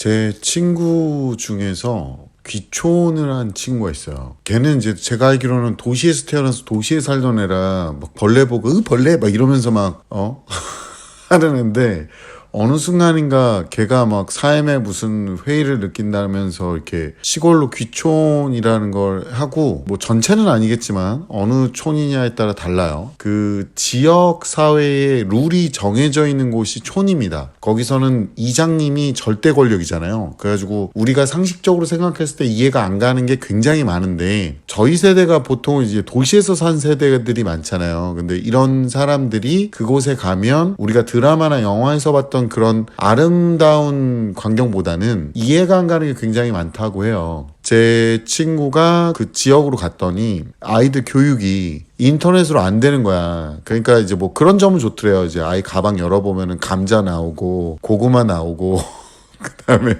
제 친구 중에서 귀촌을 한 친구가 있어요. 걔는 이제 제가 알기로는 도시에서 태어나서 도시에 살던 애라 막 벌레 보고 벌레 막 이러면서 막 하는 애인데 어느 순간인가 걔가 막 삶에 무슨 회의를 느낀다면서 이렇게 시골로 귀촌이라는 걸 하고, 뭐 전체는 아니겠지만 어느 촌이냐에 따라 달라요. 그 지역 사회의 룰이 정해져 있는 곳이 촌입니다. 거기서는 이장님이 절대 권력이잖아요. 그래가지고 우리가 상식적으로 생각했을 때 이해가 안 가는 게 굉장히 많은데, 저희 세대가 보통 이제 도시에서 산 세대들이 많잖아요. 근데 이런 사람들이 그곳에 가면 우리가 드라마나 영화에서 봤던 그런 아름다운 광경보다는 이해가 안 가는 게 굉장히 많다고 해요. 제 친구가 그 지역으로 갔더니 아이들 교육이 인터넷으로 안 되는 거야. 그러니까 이제 뭐 그런 점은 좋더래요. 이제 아이 가방 열어보면은 감자 나오고 고구마 나오고 그다음에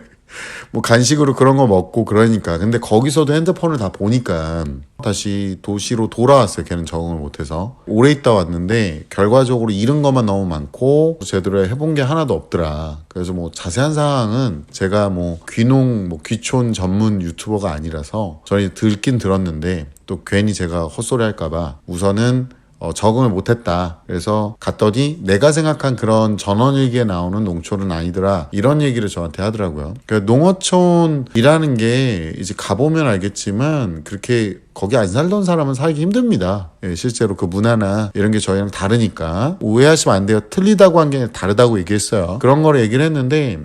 뭐 간식으로 그런 거 먹고 그러니까. 근데 거기서도 핸드폰을 다 보니까 다시 도시로 돌아왔어요. 걔는 적응을 못해서. 오래 있다 왔는데 결과적으로 잃은 것만 너무 많고 제대로 해본 게 하나도 없더라. 그래서 뭐 자세한 상황은 제가 뭐 귀농 뭐 귀촌 전문 유튜버가 아니라서 저희 듣긴 들었는데, 또 괜히 제가 헛소리 할까봐 우선은 적응을 못했다. 그래서 갔더니 내가 생각한 그런 전원일기에 나오는 농촌은 아니더라. 이런 얘기를 저한테 하더라고요. 그러니까 농어촌이라는 게 이제 가보면 알겠지만 그렇게 거기 안 살던 사람은 살기 힘듭니다. 예, 실제로 그 문화나 이런 게 저희랑 다르니까 오해하시면 안 돼요. 틀리다고 한 게 아니라 다르다고 얘기했어요. 그런 거를 얘기를 했는데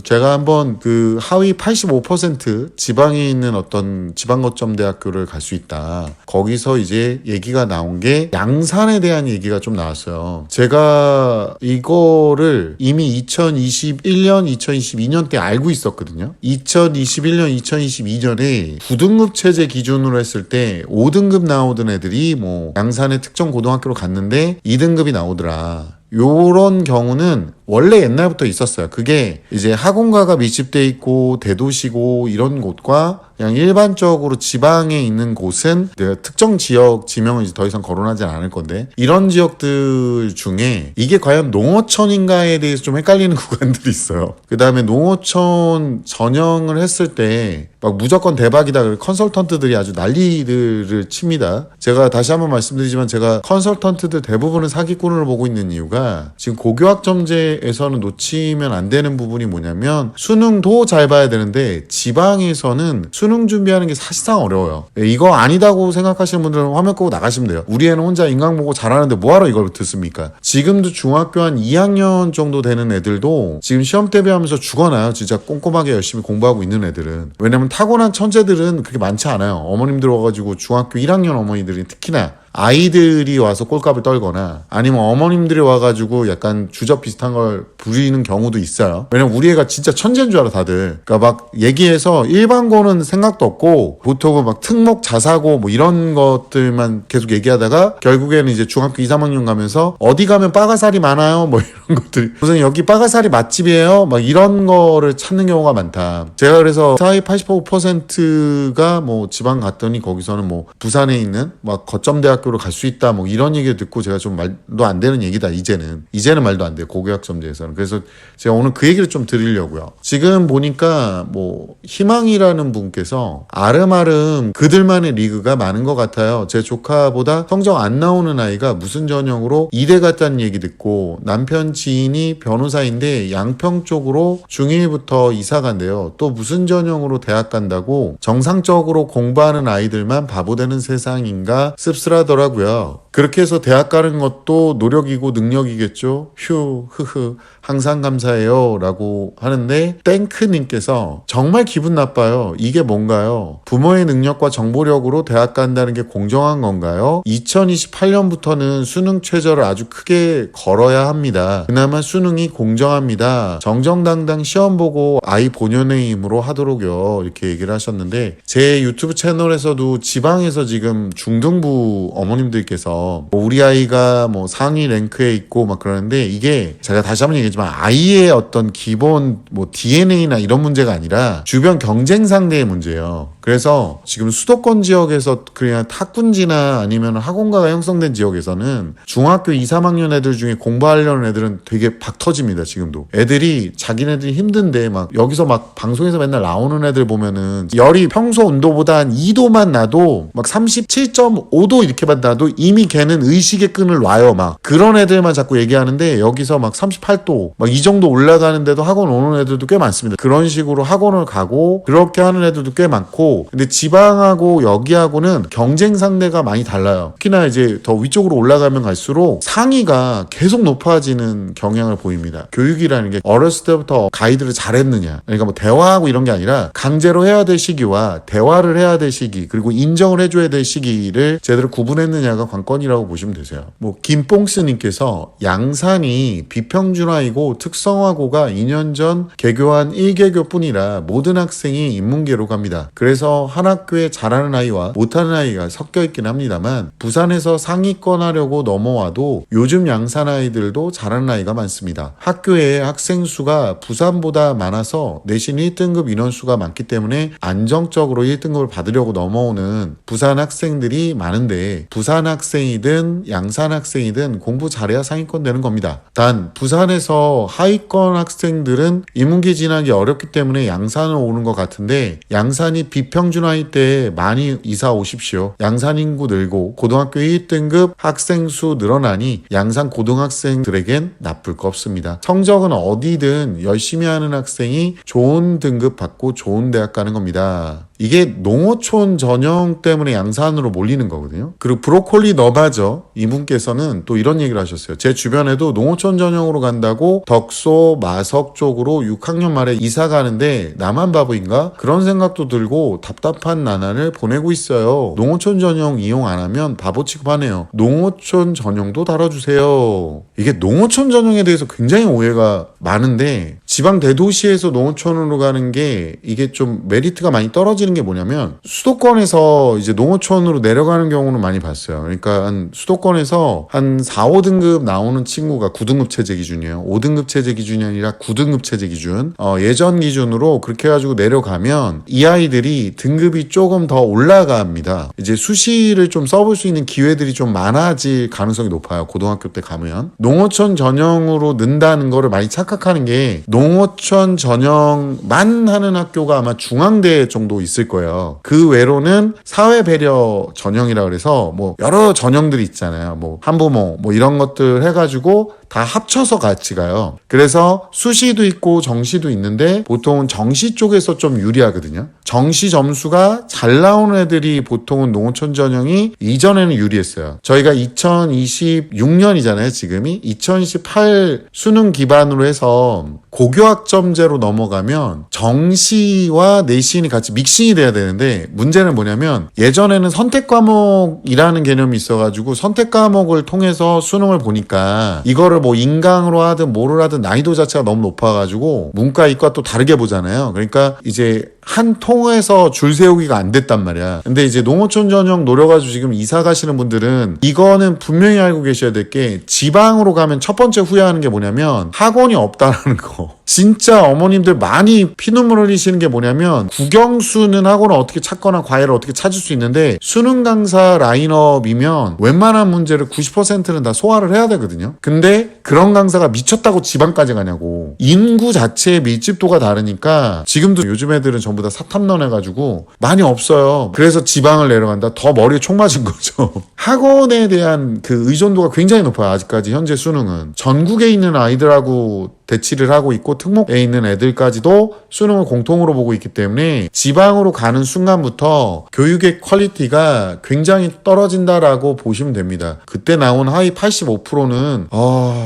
제가 한번 그 하위 85% 지방에 있는 어떤 지방거점대학교를 갈 수 있다. 거기서 이제 얘기가 나온 게 양산에 대한 얘기가 좀 나왔어요. 제가 이거를 이미 2021년, 2022년 때 알고 있었거든요. 2021년, 2022년에 9등급 체제 기준으로 했을 때 5등급 나오던 애들이 뭐 양산의 특정 고등학교로 갔는데 2등급이 나오더라. 요런 경우는 원래 옛날부터 있었어요. 그게 이제 학원가가 밀집돼 있고 대도시고 이런 곳과 그냥 일반적으로 지방에 있는 곳은 특정 지역 지명은 이제 더 이상 거론하지 않을 건데, 이런 지역들 중에 이게 과연 농어촌인가에 대해서 좀 헷갈리는 구간들이 있어요. 그 다음에 농어촌 전형을 했을 때 막 무조건 대박이다. 컨설턴트들이 아주 난리를 칩니다. 제가 다시 한번 말씀드리지만 제가 컨설턴트들 대부분은 사기꾼으로 보고 있는 이유가, 지금 고교학점제에서는 놓치면 안 되는 부분이 뭐냐면 수능도 잘 봐야 되는데 지방에서는 수능 준비하는 게 사실상 어려워요. 이거 아니다고 생각하시는 분들은 화면 끄고 나가시면 돼요. 우리 애는 혼자 인강 보고 잘하는데 뭐하러 이걸 듣습니까? 지금도 중학교 한 2학년 정도 되는 애들도 지금 시험 대비하면서 죽어나요. 진짜 꼼꼼하게 열심히 공부하고 있는 애들은. 왜냐면 타고난 천재들은 그렇게 많지 않아요. 어머님들 와가지고 중학교 1학년 어머니들이 특히나 아이들이 와서 꼴값을 떨거나 아니면 어머님들이 와가지고 약간 주접 비슷한 걸 부리는 경우도 있어요. 왜냐면 우리 애가 진짜 천재인 줄 알아 다들. 그러니까 막 얘기해서 일반고는 생각도 없고 보통은 막 특목 자사고 뭐 이런 것들만 계속 얘기하다가 결국에는 이제 중학교 2, 3학년 가면서 어디 가면 빠가살이 많아요 뭐 이런 것들이, 무슨 여기 빠가살이 맛집이에요 막 이런 거를 찾는 경우가 많다. 제가 그래서 사회 85%가 뭐 지방 갔더니 거기서는 뭐 부산에 있는 막 거점대학 학교로 갈 수 있다 뭐 이런 얘기를 듣고 제가 좀 말도 안 되는 얘기다. 이제는 말도 안 돼요. 고교학점제에서는. 그래서 제가 오늘 그 얘기를 좀 드리려고요. 지금 보니까 뭐 희망이라는 분께서 아름아름 그들만의 리그가 많은 것 같아요. 제 조카보다 성적 안 나오는 아이가 무슨 전형으로 이대 갔다는 얘기 듣고 남편 지인이 변호사인데 양평 쪽으로 중1부터 이사 간대요. 또 무슨 전형으로 대학 간다고 정상적으로 공부하는 아이들만 바보 되는 세상인가 씁쓸하더라고요. 그렇게 해서 대학 가는 것도 노력이고 능력이겠죠. 휴 흐흐 항상 감사해요 라고 하는데, 땡크님께서 정말 기분 나빠요. 이게 뭔가요? 부모의 능력과 정보력으로 대학 간다는 게 공정한 건가요? 2028년부터는 수능 최저를 아주 크게 걸어야 합니다. 그나마 수능이 공정합니다. 정정당당 시험 보고 아이 본연의 힘으로 하도록요. 이렇게 얘기를 하셨는데, 제 유튜브 채널에서도 지방에서 지금 중등부 어머님들께서 뭐 우리 아이가 뭐 상위 랭크에 있고 막 그러는데, 이게 제가 다시 한번 얘기했지만 아이의 어떤 기본 뭐 DNA나 이런 문제가 아니라 주변 경쟁 상대의 문제예요. 그래서 지금 수도권 지역에서 그냥 탁군지나 아니면 학원가가 형성된 지역에서는 중학교 2, 3학년 애들 중에 공부하려는 애들은 되게 박 터집니다. 지금도 애들이 자기네들이 힘든데 막 여기서 막 방송에서 맨날 나오는 애들 보면은 열이 평소 온도보다 한 2도만 나도 막 37.5도 이렇게만 나도 이미 걔는 의식의 끈을 놔요. 막 그런 애들만 자꾸 얘기하는데, 여기서 막 38도 막 이 정도 올라가는데도 학원 오는 애들도 꽤 많습니다. 그런 식으로 학원을 가고 그렇게 하는 애들도 꽤 많고, 근데 지방하고 여기하고는 경쟁 상대가 많이 달라요. 특히나 이제 더 위쪽으로 올라가면 갈수록 상위가 계속 높아지는 경향을 보입니다. 교육이라는 게 어렸을 때부터 가이드를 잘했느냐, 그러니까 뭐 대화하고 이런 게 아니라 강제로 해야 될 시기와 대화를 해야 될 시기, 그리고 인정을 해줘야 될 시기를 제대로 구분했느냐가 관건이라고 보시면 되세요. 뭐 김뽕스님께서 양산이 비평준화이고 특성화고가 2년 전 개교한 1개교뿐이라 모든 학생이 인문계로 갑니다. 그래서 한 학교에 잘하는 아이와 못하는 아이가 섞여 있긴 합니다만, 부산에서 상위권 하려고 넘어와도 요즘 양산 아이들도 잘하는 아이가 많습니다. 학교에 학생 수가 부산보다 많아서 내신 1등급 인원수가 많기 때문에 안정적으로 1등급을 받으려고 넘어오는 부산 학생들이 많은데, 부산 학생이든 양산 학생이든 공부 잘해야 상위권 되는 겁니다. 단 부산에서 하위권 학생들은 인문계 진학이 어렵기 때문에 양산을 오는 것 같은데, 양산이 비평준화일 때 많이 이사 오십시오. 양산 인구 늘고 고등학교 1등급 학생 수 늘어나니 양산 고등학생들에겐 나쁠 거 없습니다. 성적은 어디든 열심히 하는 학생이 좋은 등급 받고 좋은 대학 가는 겁니다. 이게 농어촌 전형 때문에 양산으로 몰리는 거거든요. 그리고 브로콜리 너바저 이분께서는 또 이런 얘기를 하셨어요. 제 주변에도 농어촌 전형으로 간다고 덕소, 마석 쪽으로 6학년 말에 이사 가는데 나만 바보인가? 그런 생각도 들고 답답한 나날을 보내고 있어요. 농어촌 전형 이용 안 하면 바보 취급하네요. 농어촌 전형도 달아주세요. 이게 농어촌 전형에 대해서 굉장히 오해가 많은데, 지방 대도시에서 농어촌으로 가는 게 이게 좀 메리트가 많이 떨어지는 게 뭐냐면, 수도권에서 이제 농어촌으로 내려가는 경우는 많이 봤어요. 그러니까 한 수도권에서 한 4, 5등급 나오는 친구가 9등급 체제 기준이에요. 5등급 체제 기준이 아니라 9등급 체제 기준. 예전 기준으로 그렇게 해가지고 내려가면 이 아이들이 등급이 조금 더 올라갑니다. 이제 수시를 좀 써볼 수 있는 기회들이 좀 많아질 가능성이 높아요. 고등학교 때 가면. 농어촌 전형으로 는다는 거를 많이 착각하는 게, 농어촌 전형만 하는 학교가 아마 중앙대 정도 있을 거예요. 그 외로는 사회 배려 전형이라 그래서 뭐 여러 전형들이 있잖아요. 뭐 한부모 뭐 이런 것들 해가지고 다 합쳐서 같이 가요. 그래서 수시도 있고 정시도 있는데, 보통은 정시 쪽에서 좀 유리하거든요. 정시 점수가 잘 나오는 애들이 보통은 농어촌 전형이 이전에는 유리했어요. 저희가 2026년이잖아요. 지금이 2018 수능 기반으로 해서 고교학점제로 넘어가면 정시와 내신이 같이 믹싱이 돼야 되는데, 문제는 뭐냐면 예전에는 선택 과목이라는 개념이 있어가지고 선택 과목을 통해서 수능을 보니까 이거를 뭐 인강으로 하든 뭐를 하든 난이도 자체가 너무 높아가지고 문과 이과 또 다르게 보잖아요. 그러니까 이제 한 통에서 줄 세우기가 안 됐단 말이야. 근데 이제 농어촌 전형 노려가지고 지금 이사 가시는 분들은 이거는 분명히 알고 계셔야 될 게, 지방으로 가면 첫 번째 후회하는 게 뭐냐면 학원이 없다라는 거. 진짜 어머님들 많이 피눈물 흘리시는 게 뭐냐면, 국영수는 학원을 어떻게 찾거나 과외를 어떻게 찾을 수 있는데, 수능 강사 라인업이면 웬만한 문제를 90%는 다 소화를 해야 되거든요. 근데 그런 강사가 미쳤다고 지방까지 가냐고. 인구 자체의 밀집도가 다르니까 지금도 요즘 애들은 전부 다 사탐런 해가지고 많이 없어요. 그래서 지방을 내려간다. 더 머리에 총 맞은 거죠. 학원에 대한 그 의존도가 굉장히 높아요. 아직까지 현재 수능은. 전국에 있는 아이들하고 대치를 하고 있고 특목에 있는 애들까지도 수능을 공통으로 보고 있기 때문에, 지방으로 가는 순간부터 교육의 퀄리티가 굉장히 떨어진다라고 보시면 됩니다. 그때 나온 하위 85%는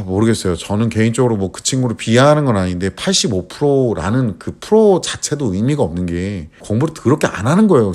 모르겠어요. 저는 개인적으로 뭐 그 친구를 비하하는 건 아닌데 85%라는 그 프로 자체도 의미가 없는 게, 공부를 그렇게 안 하는 거예요.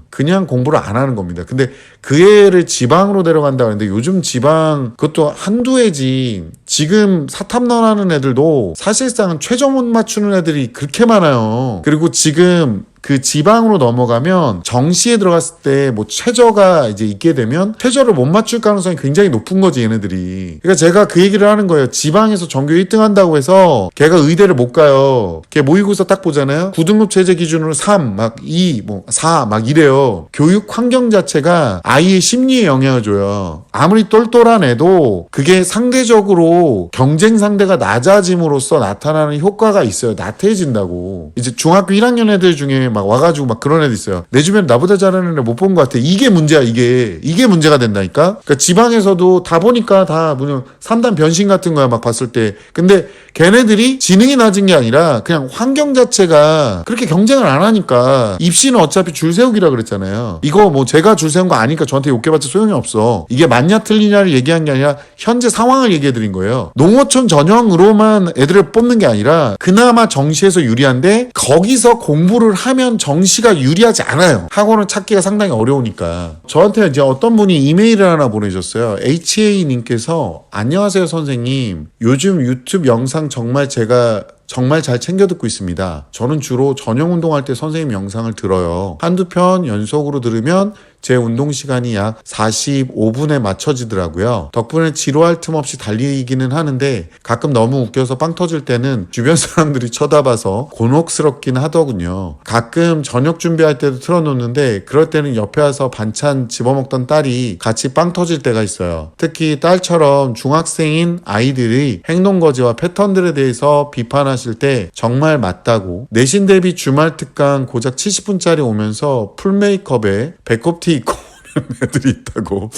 그냥 공부를 안 하는 겁니다. 근데 그 애를 지방으로 데려간다 그랬는데, 요즘 지방 그것도 한두 애지, 지금 사탐런 하는 애들도 사실상은 최저 못 맞추는 애들이 그렇게 많아요. 그리고 지금 그 지방으로 넘어가면 정시에 들어갔을 때 뭐 최저가 이제 있게 되면 최저를 못 맞출 가능성이 굉장히 높은 거지 얘네들이. 그러니까 제가 그 얘기를 하는 거예요. 지방에서 전교 1등 한다고 해서 걔가 의대를 못 가요. 걔 모의고사 딱 보잖아요. 9등급 체제 기준으로 3, 막 2, 뭐 4, 막 이래요. 교육 환경 자체가 아이의 심리에 영향을 줘요. 아무리 똘똘한 애도 그게 상대적으로 경쟁 상대가 낮아짐으로써 나타나는 효과가 있어요. 나태해진다고. 이제 중학교 1학년 애들 중에 막 와가지고 막 그런 애들 있어요. 내 주변에 나보다 잘하는 애 못 본 것 같아. 이게 문제야. 이게 문제가 된다니까. 그러니까 지방에서도 다 보니까 다 뭐냐 3단 변신 같은 거야 막 봤을 때. 근데 걔네들이 지능이 낮은 게 아니라 그냥 환경 자체가 그렇게 경쟁을 안 하니까. 입시는 어차피 줄 세우기라 그랬잖아요. 이거 뭐 제가 줄 세운 거 아니까 저한테 욕해봤자 소용이 없어. 이게 맞냐 틀리냐를 얘기한 게 아니라 현재 상황을 얘기해드린 거예요. 농어촌 전형으로만 애들을 뽑는 게 아니라 그나마 정시에서 유리한데 거기서 공부를 하면 정시가 유리하지 않아요. 학원을 찾기가 상당히 어려우니까. 저한테 이제 어떤 분이 이메일을 하나 보내셨어요. HA님께서 안녕하세요 선생님. 요즘 유튜브 영상 정말 제가 정말 잘 챙겨 듣고 있습니다. 저는 주로 저녁 운동할 때 선생님 영상을 들어요. 한두 편 연속으로 들으면 제 운동 시간이 약 45분에 맞춰지더라고요. 덕분에 지루할 틈 없이 달리기는 하는데 가끔 너무 웃겨서 빵 터질 때는 주변 사람들이 쳐다봐서 곤혹스럽긴 하더군요. 가끔 저녁 준비할 때도 틀어놓는데 그럴 때는 옆에 와서 반찬 집어먹던 딸이 같이 빵 터질 때가 있어요. 특히 딸처럼 중학생인 아이들이 행동거지와 패턴들에 대해서 비판하실 때 정말 맞다고. 내신 대비 주말 특강 고작 70분짜리 오면서 풀 메이크업에 배꼽티 입고 오는 애들이 있다고.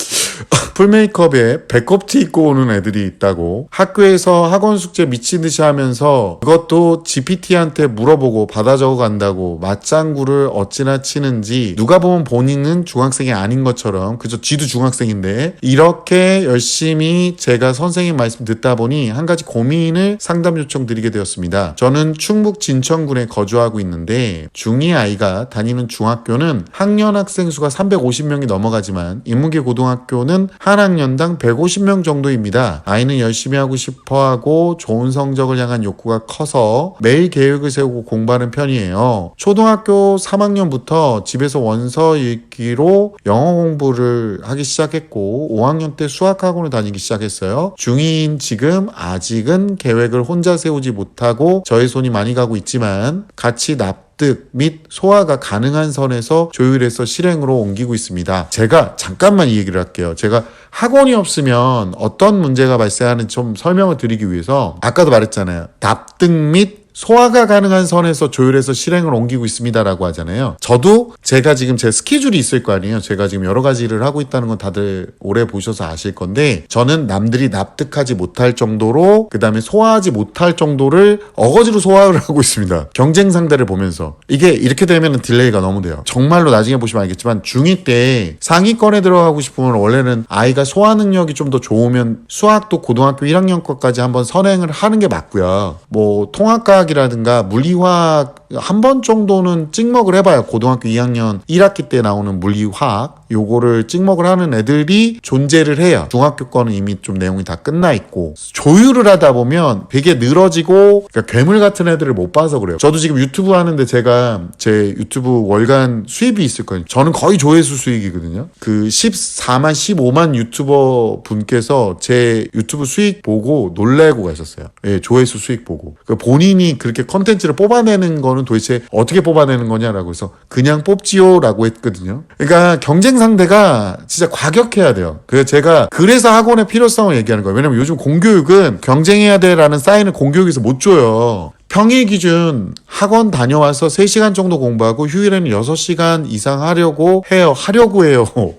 풀 메이크업에 배꼽티 입고 오는 애들이 있다고. 학교에서 학원 숙제 미친 듯이 하면서 그것도 GPT한테 물어보고 받아 적어 간다고. 맞장구를 어찌나 치는지 누가 보면 본인은 중학생이 아닌 것처럼 그저 지도 중학생인데 이렇게 열심히 제가 선생님 말씀 듣다 보니 한 가지 고민을 상담 요청드리게 되었습니다. 저는 충북 진천군에 거주하고 있는데 중2 아이가 다니는 중학교는 학년 학생 수가 350명이 넘어가지만 인문계 고등학교는 한 학년당 150명 정도입니다. 아이는 열심히 하고 싶어하고 좋은 성적을 향한 욕구가 커서 매일 계획을 세우고 공부하는 편이에요. 초등학교 3학년부터 집에서 원서 읽기로 영어 공부를 하기 시작했고 5학년 때 수학학원을 다니기 시작했어요. 중2인 지금 아직은 계획을 혼자 세우지 못하고 저의 손이 많이 가고 있지만 같이 납득 및 소화가 가능한 선에서 조율해서 실행으로 옮기고 있습니다. 제가 잠깐만 이 얘기를 할게요. 제가 학원이 없으면 어떤 문제가 발생하는지 좀 설명을 드리기 위해서 아까도 말했잖아요. 납득 및 소화가 가능한 선에서 조율해서 실행을 옮기고 있습니다라고 하잖아요. 저도 제가 지금 제 스케줄이 있을 거 아니에요. 제가 지금 여러 가지 일을 하고 있다는 건 다들 오래 보셔서 아실 건데 저는 남들이 납득하지 못할 정도로 그 다음에 소화하지 못할 정도를 어거지로 소화를 하고 있습니다. 경쟁 상대를 보면서. 이게 이렇게 되면 딜레이가 너무 돼요. 정말로 나중에 보시면 알겠지만 중2 때 상위권에 들어가고 싶으면 원래는 아이가 소화 능력이 좀 더 좋으면 수학도 고등학교 1학년 것까지 한번 선행을 하는 게 맞고요. 뭐 통합과 이라든가 물리화학 한 번 정도는 찍먹을 해봐요. 고등학교 2학년 1학기 때 나오는 물리화학 요거를 찍먹을 하는 애들이 존재를 해요. 중학교 거는 이미 좀 내용이 다 끝나 있고 조율을 하다 보면 되게 늘어지고 그러니까 괴물 같은 애들을 못 봐서 그래요. 저도 지금 유튜브 하는데 제가 제 유튜브 월간 수입이 있을 거예요. 저는 거의 조회수 수익이거든요. 그 14만 15만 유튜버 분께서 제 유튜브 수익 보고 놀래고 가셨어요. 예, 조회수 수익 보고. 그러니까 본인이 그렇게 컨텐츠를 뽑아내는 거는 도대체 어떻게 뽑아내는 거냐라고 해서 그냥 뽑지요라고 했거든요. 그러니까 경쟁 상대가 진짜 과격해야 돼요. 그래서 학원의 필요성을 얘기하는 거예요. 왜냐면 요즘 공교육은 경쟁해야 돼라는 사인을 공교육에서 못 줘요. 평일 기준 학원 다녀와서 3시간 정도 공부하고 휴일에는 6시간 이상 하려고 해요.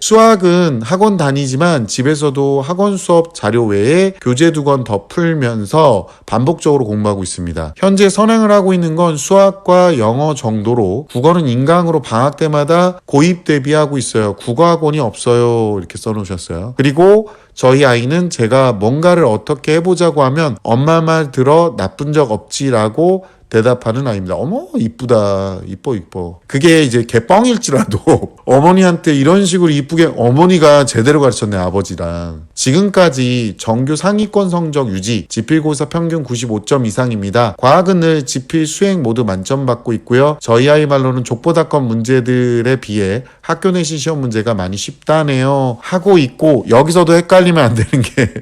수학은 학원 다니지만 집에서도 학원 수업 자료 외에 교재 2권 더 풀면서 반복적으로 공부하고 있습니다. 현재 선행을 하고 있는 건 수학과 영어 정도로 국어는 인강으로 방학 때마다 고입 대비하고 있어요. 국어학원이 없어요. 이렇게 써놓으셨어요. 그리고 저희 아이는 제가 뭔가를 어떻게 해보자고 하면 엄마 말 들어 나쁜 적 없지라고 대답하는 아이입니다. 어머 이쁘다, 이뻐. 그게 이제 개뻥일지라도 어머니한테 이런 식으로 이쁘게 어머니가 제대로 가르쳤네, 아버지랑. 지금까지 정규 상위권 성적 유지, 지필고사 평균 95점 이상입니다. 과학은 늘 지필 수행 모두 만점 받고 있고요. 저희 아이 말로는 족보다건 문제들에 비해 학교 내신 시험 문제가 많이 쉽다네요 하고 있고, 여기서도 헷갈리면 안 되는 게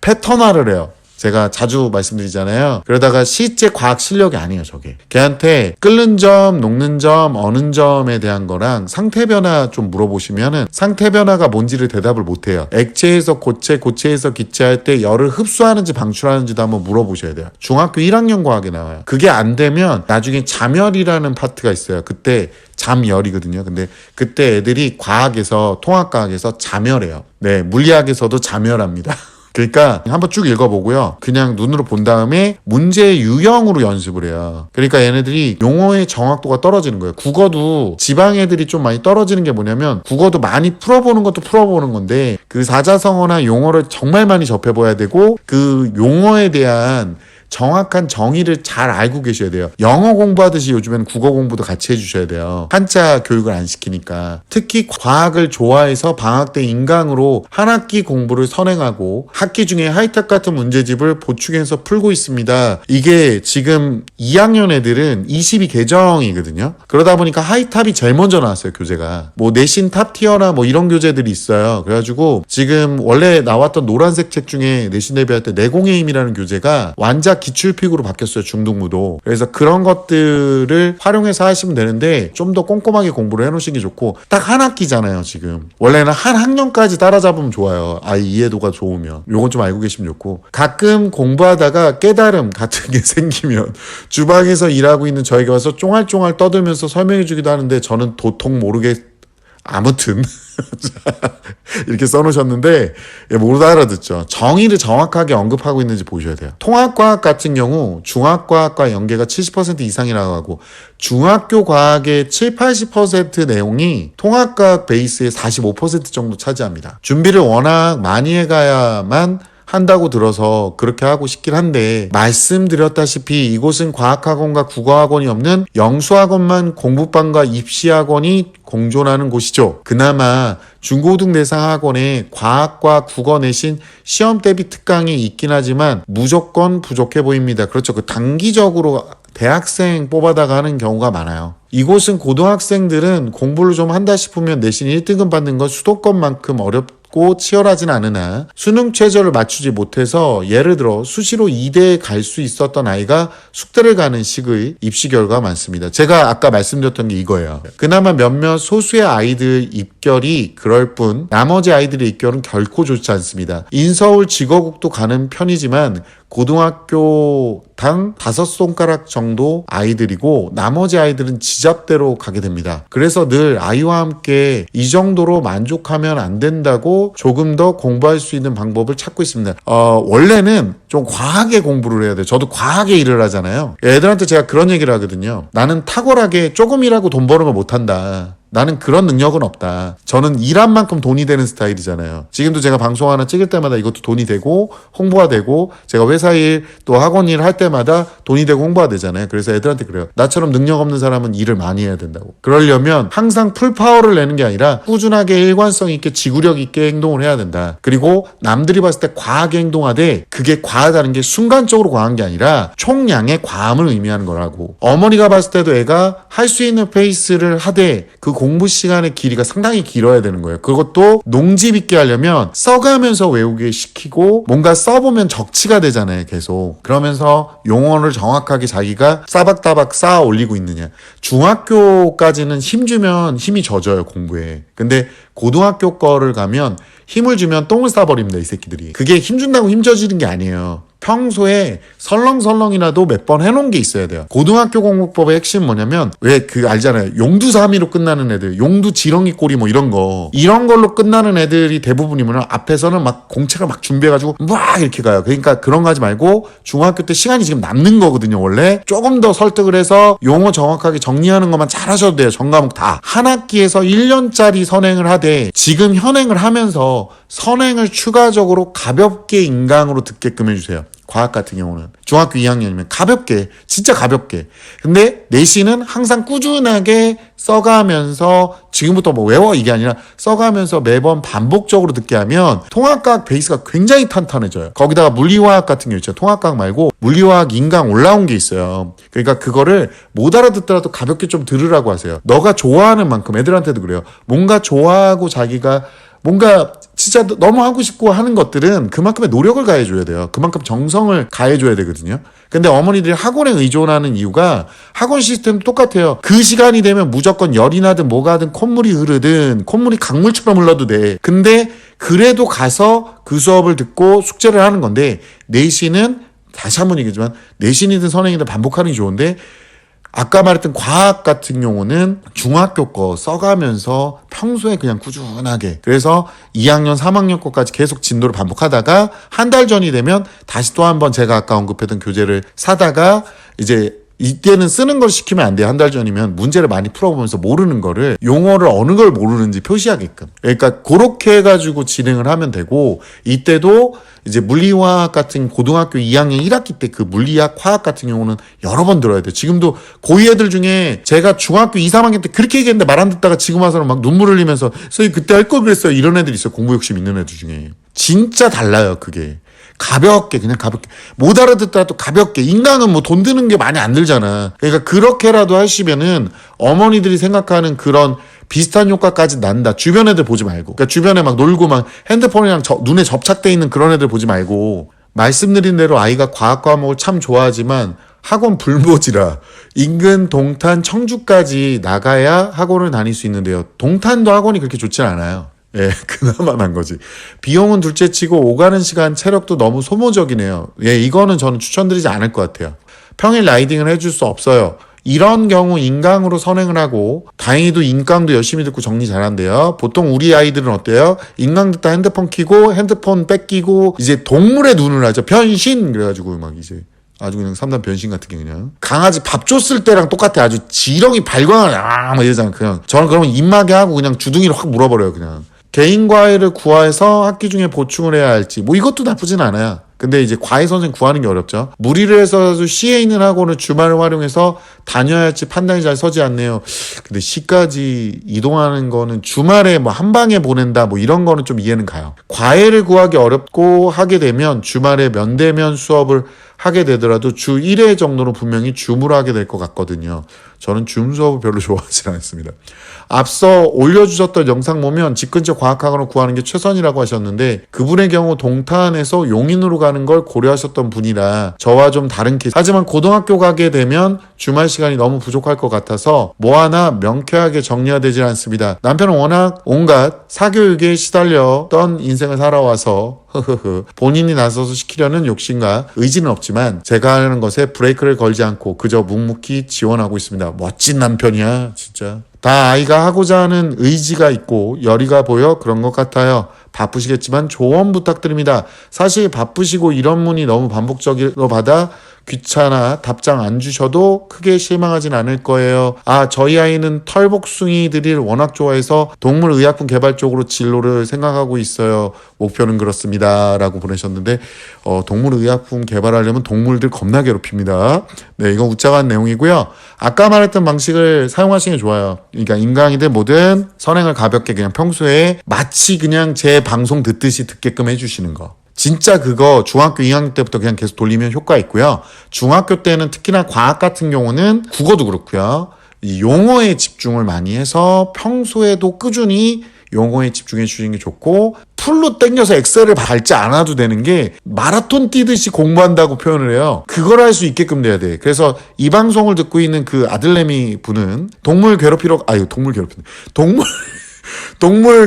패턴화를 해요. 제가 자주 말씀드리잖아요. 그러다가 실제 과학 실력이 아니에요, 저게. 걔한테 끓는 점, 녹는 점, 어는 점에 대한 거랑 상태 변화 좀 물어보시면은 상태 변화가 뭔지를 대답을 못 해요. 액체에서 고체, 고체에서 기체 할 때 열을 흡수하는지 방출하는지도 한번 물어보셔야 돼요. 중학교 1학년 과학에 나와요. 그게 안 되면 나중에 잠열이라는 파트가 있어요. 그때 잠열이거든요. 근데 그때 애들이 과학에서, 통합과학에서 잠열해요. 네, 물리학에서도 잠열합니다. 그러니까 한번 쭉 읽어보고요. 그냥 눈으로 본 다음에 문제 유형으로 연습을 해요. 그러니까 얘네들이 용어의 정확도가 떨어지는 거예요. 국어도 지방 애들이 좀 많이 떨어지는 게 뭐냐면, 국어도 많이 풀어보는 것도 풀어보는 건데 그 사자성어나 용어를 정말 많이 접해봐야 되고 그 용어에 대한 정확한 정의를 잘 알고 계셔야 돼요. 영어 공부하듯이 요즘에는 국어 공부도 같이 해주셔야 돼요. 한자 교육을 안 시키니까. 특히 과학을 좋아해서 방학 때 인강으로 한 학기 공부를 선행하고 학기 중에 하이탁 같은 문제집을 보충해서 풀고 있습니다. 이게 지금 2학년 애들은 22 개정이거든요. 그러다 보니까 하이탑이 제일 먼저 나왔어요, 교재가. 뭐 내신 탑티어나 뭐 이런 교재들이 있어요. 그래가지고 지금 원래 나왔던 노란색 책 중에 내신 대비할 때 내공의 힘이라는 교재가 완작 기출픽으로 바뀌었어요, 중등부도. 그래서 그런 것들을 활용해서 하시면 되는데 좀 더 꼼꼼하게 공부를 해놓으시는 게 좋고, 딱 한 학기잖아요 지금. 원래는 한 학년까지 따라잡으면 좋아요, 아이 이해도가 좋으면. 요건 좀 알고 계시면 좋고, 가끔 공부하다가 깨달음 같은 게 생기면 주방에서 일하고 있는 저에게 와서 쫑알쫑알 떠들면서 설명해 주기도 하는데 저는 도통 아무튼 이렇게 써놓으셨는데 모두 알아듣죠. 정의를 정확하게 언급하고 있는지 보셔야 돼요. 통합과학 같은 경우 중학과학과 연계가 70% 이상이라고 하고, 중학교 과학의 70-80% 내용이 통합과학 베이스의 45% 정도 차지합니다. 준비를 워낙 많이 해가야만 한다고 들어서 그렇게 하고 싶긴 한데, 말씀드렸다시피 이곳은 과학학원과 국어학원이 없는 영수학원만 공부방과 입시학원이 공존하는 곳이죠. 그나마 중고등 대상 학원에 과학과 국어 내신 시험 대비 특강이 있긴 하지만 무조건 부족해 보입니다. 그렇죠. 그 단기적으로 대학생 뽑아다가 하는 경우가 많아요. 이곳은 고등학생들은 공부를 좀 한다 싶으면 내신 1등급 받는 건 수도권만큼 어렵고 치열하진 않으나 수능 최저를 맞추지 못해서 예를 들어 수시로 2대에 갈 수 있었던 아이가 숙대를 가는 식의 입시 결과가 많습니다. 제가 아까 말씀드렸던 게 이거예요. 그나마 몇몇 소수의 아이들 입결이 그럴 뿐 나머지 아이들의 입결은 결코 좋지 않습니다. 인서울 직어국도 가는 편이지만 고등학교당 5손가락 정도 아이들이고 나머지 아이들은 지잡대로 가게 됩니다. 그래서 늘 아이와 함께 이 정도로 만족하면 안 된다고 조금 더 공부할 수 있는 방법을 찾고 있습니다. 원래는 좀 과하게 공부를 해야 돼요. 저도 과하게 일을 하잖아요. 애들한테 제가 그런 얘기를 하거든요. 나는 탁월하게 조금이라고 돈 버는 걸 못한다. 나는 그런 능력은 없다. 저는 일한 만큼 돈이 되는 스타일이잖아요. 지금도 제가 방송 하나 찍을 때마다 이것도 돈이 되고 홍보가 되고, 제가 회사 일 또 학원 일 할 때마다 돈이 되고 홍보가 되잖아요. 그래서 애들한테 그래요. 나처럼 능력 없는 사람은 일을 많이 해야 된다고. 그러려면 항상 풀파워를 내는 게 아니라 꾸준하게 일관성 있게 지구력 있게 행동을 해야 된다. 그리고 남들이 봤을 때 과하게 행동하되 그게 과하다는 게 순간적으로 과한 게 아니라 총량의 과함을 의미하는 거라고. 어머니가 봤을 때도 애가 할 수 있는 페이스를 하되 그 공부 시간의 길이가 상당히 길어야 되는 거예요. 그것도 농집 있게 하려면 써가면서 외우게 시키고 뭔가 써보면 적치가 되잖아요, 계속. 그러면서 용어를 정확하게 자기가 싸박따박 쌓아 올리고 있느냐. 중학교까지는 힘주면 힘이 젖어요, 공부에. 근데 고등학교 거를 가면 힘을 주면 똥을 싸버립니다, 이 새끼들이. 그게 힘준다고 힘져지는 게 아니에요. 평소에 설렁설렁이라도 몇 번 해놓은 게 있어야 돼요. 고등학교 공부법의 핵심 뭐냐면, 왜 알잖아요. 용두사미로 끝나는 애들, 용두 지렁이 꼬리 뭐 이런 걸로 끝나는 애들이 대부분이면 앞에서는 막 공책을 막 준비해가지고 막 이렇게 가요. 그러니까 그런 거 하지 말고 중학교 때 시간이 지금 남는 거거든요, 원래. 조금 더 설득을 해서 용어 정확하게 정리하는 것만 잘 하셔도 돼요, 전 과목 다. 한 학기에서 1년짜리 선행을 하되 지금 현행을 하면서 선행을 추가적으로 가볍게 인강으로 듣게끔 해주세요. 과학 같은 경우는 중학교 2학년이면 가볍게, 진짜 가볍게. 근데 내신은 항상 꾸준하게 써가면서 지금부터 뭐 외워 이게 아니라 써가면서 매번 반복적으로 듣게 하면 통합과학 베이스가 굉장히 탄탄해져요. 거기다가 물리화학 같은 경우 있죠. 통합과학 말고 물리화학, 인강 올라온 게 있어요. 그러니까 그거를 못 알아듣더라도 가볍게 좀 들으라고 하세요. 너가 좋아하는 만큼, 애들한테도 그래요. 뭔가 좋아하고 자기가 뭔가 진짜 너무 하고 싶고 하는 것들은 그만큼의 노력을 가해줘야 돼요. 그만큼 정성을 가해줘야 되거든요. 근데 어머니들이 학원에 의존하는 이유가 학원 시스템도 똑같아요. 그 시간이 되면 무조건 열이 나든 뭐가 하든 콧물이 흐르든 콧물이 강물처럼 흘러도 돼. 근데 그래도 가서 그 수업을 듣고 숙제를 하는 건데 내신은 다시 한번 얘기하지만 내신이든 선행이든 반복하는 게 좋은데 아까 말했던 과학 같은 경우는 중학교 거 써가면서 평소에 그냥 꾸준하게 그래서 2학년, 3학년 거까지 계속 진도를 반복하다가 한 달 전이 되면 다시 또 한 번 제가 아까 언급했던 교재를 사다가 이제 이때는 쓰는 걸 시키면 안 돼요. 한 달 전이면 문제를 많이 풀어보면서 모르는 거를 용어를 어느 걸 모르는지 표시하게끔. 그러니까 그렇게 해가지고 진행을 하면 되고 이때도 이제 물리화학 같은 고등학교 2학년 1학기 때 그 물리학, 화학 같은 경우는 여러 번 들어야 돼요. 지금도 고2 애들 중에 제가 중학교 2, 3학년 때 그렇게 얘기했는데 말 안 듣다가 지금 와서는 막 눈물 흘리면서 선생님 그때 할 걸 그랬어요. 이런 애들이 있어요. 공부 욕심 있는 애들 중에. 진짜 달라요. 그게. 가볍게 그냥 가볍게 못 알아듣더라도 가볍게 인강은 뭐 돈 드는 게 많이 안 들잖아. 그러니까 그렇게라도 하시면은 어머니들이 생각하는 그런 비슷한 효과까지 난다. 주변 애들 보지 말고 그러니까 주변에 막 놀고 막 핸드폰이랑 눈에 접착돼 있는 그런 애들 보지 말고 말씀드린 대로 아이가 과학 과목을 참 좋아하지만 학원 불모지라 인근 동탄 청주까지 나가야 학원을 다닐 수 있는데요. 동탄도 학원이 그렇게 좋지 않아요. 예, 그나마난 거지. 비용은 둘째치고 오가는 시간, 체력도 너무 소모적이네요. 예, 이거는 저는 추천드리지 않을 것 같아요. 평일 라이딩을 해줄 수 없어요. 이런 경우 인강으로 선행을 하고 다행히도 인강도 열심히 듣고 정리 잘한대요. 보통 우리 아이들은 어때요? 인강 듣다 핸드폰 켜고 핸드폰 뺏기고 이제 동물의 눈을 하죠. 변신 그래가지고 막 이제 아주 그냥 3단 변신 같은 게 그냥 강아지 밥 줬을 때랑 똑같아. 아주 지렁이 발광을 막 이러잖아. 그냥 저는 그러면 입마개 하고 그냥 주둥이를 확 물어버려요. 그냥 개인 과외를 구해서 학기 중에 보충을 해야 할지 뭐 이것도 나쁘진 않아요. 근데 이제 과외 선생 구하는 게 어렵죠. 무리를 해서 시에 있는 학원을 주말을 활용해서 다녀야 할지 판단이 잘 서지 않네요. 근데 시까지 이동하는 거는 주말에 뭐 한 방에 보낸다 뭐 이런 거는 좀 이해는 가요. 과외를 구하기 어렵고 하게 되면 주말에 면대면 수업을 하게 되더라도 주 1회 정도는 분명히 줌으로 하게 될 것 같거든요. 저는 줌 수업을 별로 좋아하지 않습니다. 앞서 올려주셨던 영상 보면 집 근처 과학학원을 구하는 게 최선이라고 하셨는데 그분의 경우 동탄에서 용인으로 가는 걸 고려하셨던 분이라 저와 좀 다른 케이스. 하지만 고등학교 가게 되면 주말 시간이 너무 부족할 것 같아서 뭐 하나 명쾌하게 정리가 되질 않습니다. 남편은 워낙 온갖 사교육에 시달렸던 인생을 살아와서 본인이 나서서 시키려는 욕심과 의지는 없지만 제가 하는 것에 브레이크를 걸지 않고 그저 묵묵히 지원하고 있습니다. 멋진 남편이야 진짜. 다 아이가 하고자 하는 의지가 있고 열의가 보여 그런 것 같아요. 바쁘시겠지만 조언 부탁드립니다. 사실 바쁘시고 이런 문의 너무 반복적으로 받아 귀찮아 답장 안 주셔도 크게 실망하진 않을 거예요. 아, 저희 아이는 털복숭이들을 워낙 좋아해서 동물의약품 개발 쪽으로 진로를 생각하고 있어요. 목표는 그렇습니다. 라고 보내셨는데 동물의약품 개발하려면 동물들 겁나 괴롭힙니다. 네, 이건 웃자간 내용이고요. 아까 말했던 방식을 사용하시는 게 좋아요. 그러니까 인강이든 뭐든 선행을 가볍게 그냥 평소에 마치 그냥 제 방송 듣듯이 듣게끔 해주시는 거. 진짜 그거 중학교 2학년 때부터 그냥 계속 돌리면 효과 있고요. 중학교 때는 특히나 과학 같은 경우는 국어도 그렇고요. 이 용어에 집중을 많이 해서 평소에도 꾸준히 용어에 집중해 주시는 게 좋고 풀로 땡겨서 엑셀을 밟지 않아도 되는 게 마라톤 뛰듯이 공부한다고 표현을 해요. 그걸 할 수 있게끔 돼야 돼. 그래서 이 방송을 듣고 있는 그 아들내미 분은 동물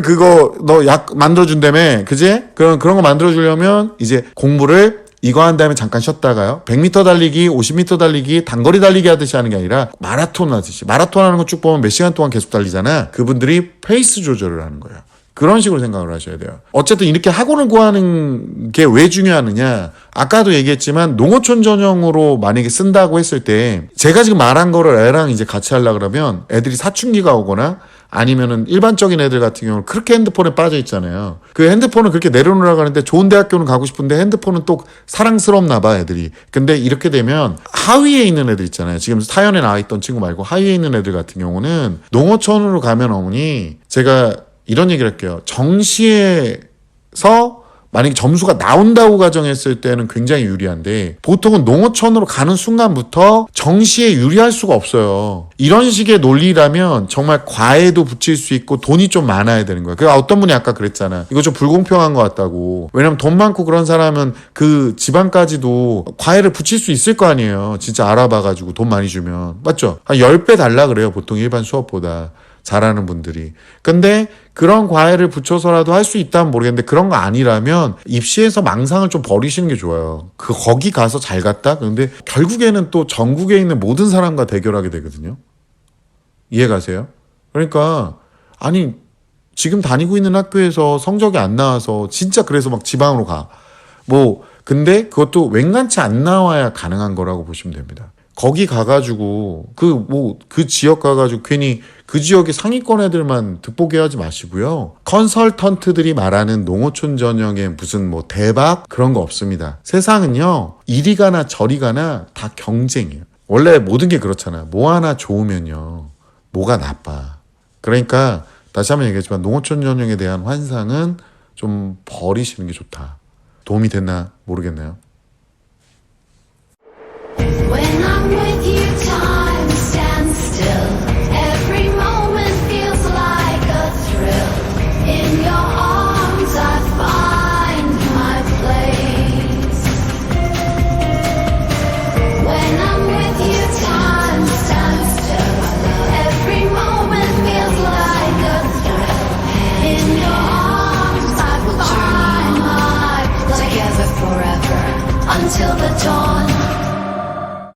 그거 너 약 만들어준다며 그지? 그런 거 만들어주려면 이제 공부를 이거 한 다음에 잠깐 쉬었다가요. 100m 달리기, 50m 달리기, 단거리 달리기 하듯이 하는 게 아니라 마라톤 하듯이. 마라톤 하는 거 쭉 보면 몇 시간 동안 계속 달리잖아. 그분들이 페이스 조절을 하는 거예요. 그런 식으로 생각을 하셔야 돼요. 어쨌든 이렇게 학원을 구하는 게 왜 중요하느냐. 아까도 얘기했지만 농어촌 전형으로 만약에 쓴다고 했을 때 제가 지금 말한 거를 애랑 이제 같이 하려고 그러면 애들이 사춘기가 오거나 아니면은 일반적인 애들 같은 경우는 그렇게 핸드폰에 빠져 있잖아요. 그 핸드폰을 그렇게 내려놓으라고 하는데 좋은 대학교는 가고 싶은데 핸드폰은 또 사랑스럽나 봐, 애들이. 근데 이렇게 되면 하위에 있는 애들 있잖아요. 지금 사연에 나와 있던 친구 말고 하위에 있는 애들 같은 경우는 농어촌으로 가면 어머니, 제가 이런 얘기를 할게요. 정시에서 만약에 점수가 나온다고 가정했을 때는 굉장히 유리한데 보통은 농어촌으로 가는 순간부터 정시에 유리할 수가 없어요. 이런 식의 논리라면 정말 과외도 붙일 수 있고 돈이 좀 많아야 되는 거야. 어떤 분이 아까 그랬잖아. 이거 좀 불공평한 것 같다고. 왜냐면 돈 많고 그런 사람은 그 지방까지도 과외를 붙일 수 있을 거 아니에요. 진짜 알아봐가지고 돈 많이 주면. 맞죠? 한 10배 달라 그래요. 보통 일반 수업보다. 잘하는 분들이. 근데 그런 과외를 붙여서라도 할 수 있다면 모르겠는데 그런 거 아니라면 입시에서 망상을 좀 버리시는 게 좋아요. 거기 가서 잘 갔다? 근데 결국에는 또 전국에 있는 모든 사람과 대결하게 되거든요. 이해가세요? 그러니까 아니 지금 다니고 있는 학교에서 성적이 안 나와서 진짜 그래서 막 지방으로 가. 근데 그것도 웬간치 안 나와야 가능한 거라고 보시면 됩니다. 거기 가가지고 그 지역 가가지고 괜히 그 지역의 상위권 애들만 득보게 하지 마시고요. 컨설턴트들이 말하는 농어촌 전형의 무슨 대박 그런 거 없습니다. 세상은요 이리 가나 저리 가나 다 경쟁이에요. 원래 모든 게 그렇잖아. 뭐 하나 좋으면요 뭐가 나빠. 그러니까 다시 한번 얘기했지만 농어촌 전형에 대한 환상은 좀 버리시는 게 좋다. 도움이 됐나 모르겠네요. When I'm with you, time stands still. Every moment feels like a thrill. In your arms, I find my place. When I'm with you, time stands still. Every moment feels like a thrill. In your arms, I find my place. Together forever until the dawn.